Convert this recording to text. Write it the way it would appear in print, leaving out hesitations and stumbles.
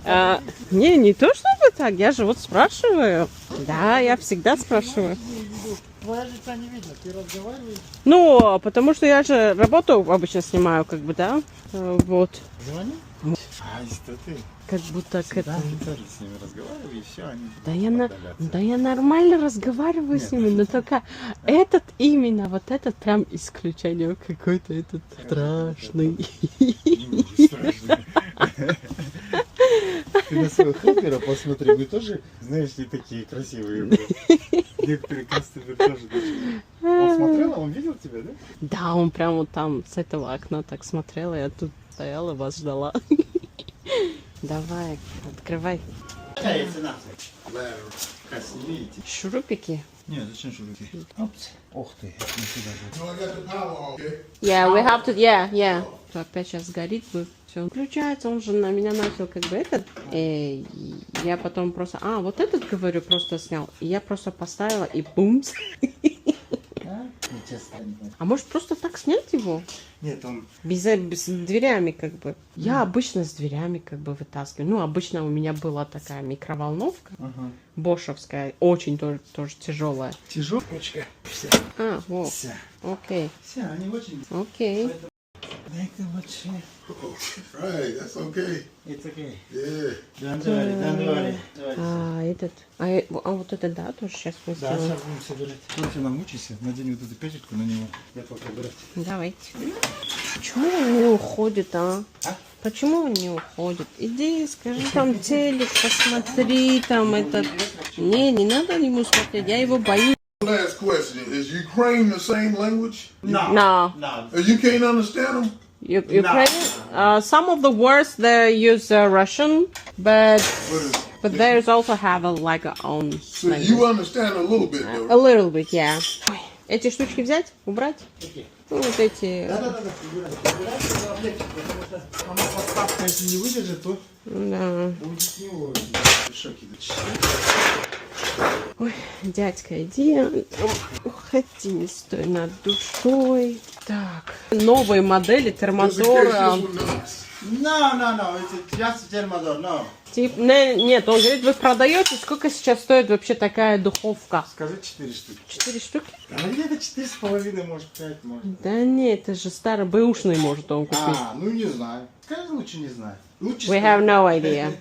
Не то чтобы так, я же вот спрашиваю. Да, я всегда спрашиваю. Твоя лица не видно, ты разговариваешь? Ну, потому что я же работу обычно снимаю, как бы, да? Вот. Звони. А, это ты. Как будто к Да, этому. ты тоже с ними разговариваешь, и все, они Да я нормально разговариваю с ними, но только этот именно, вот этот прям исключение какой-то, этот страшный. немного страшно. Ты на своего хелпера посмотри, мы тоже, знаешь, не такие красивые. Некоторые кастомеры тоже. Он смотрел, он видел тебя, да? Да, он прям вот там с этого окна так смотрел, я тут стояла, вас ждала. Давай, открывай. Какая цена? Как не видите? Шурупики. Нет, зачем шуруки? Опс. Ох ты, это не сюда же. Yeah, we have to, yeah. То опять сейчас горит, все включается, он же на меня начал как бы этот. Я потом просто, вот этот, говорю, просто снял. И я просто поставила и бумс. Нечестно. А может просто так снять его? Нет, он... Без дверями как бы. Я обычно с дверями как бы вытаскиваю. Ну, обычно у меня была такая микроволновка. Бошевская, очень тоже тяжелая. Тяжелочка. Вся. Вот. Вся. Окей. Вся, они очень... Окей. Дай-ка лучше. Right, that's okay. It's okay. Yeah. Don't worry. Этот. Вот это, да, тоже сейчас мы Да, сделаем. сейчас будем собирать. Просто намучайся, надень вот эту печатку на него. Я пока брать. Давайте. Почему он не уходит, а? Почему он не уходит? Иди, скажи там телек, посмотри там этот. Не надо ему смотреть, я его боюсь. Last question. Is Ukraine the same language? No. You can't understand them? Ukraine, some of the words they use Russian, but there's also have like a own So language. you understand a little bit, though. A little bit, yeah. Ой, эти штучки взять, убрать? Ну, вот эти. Да-да-да, собирай, чтобы облегчить, потому что она подставка, если не выдержит, то Да. будет с него шоки. Ой, дядька, иди. Уходи, не стой над душой. Так, новые модели Just in case термодора. this one knocks. No, it's just термодор, no. Нет, он говорит, вы продаете, сколько сейчас стоит вообще такая духовка? Скажи 4 штуки. 4 штуки? А где-то 4,5, может, 5, может. Да нет, это же старый бэушный может он купить. Ну не знаю. Скажи, лучше не знаю. Лучше We have no idea.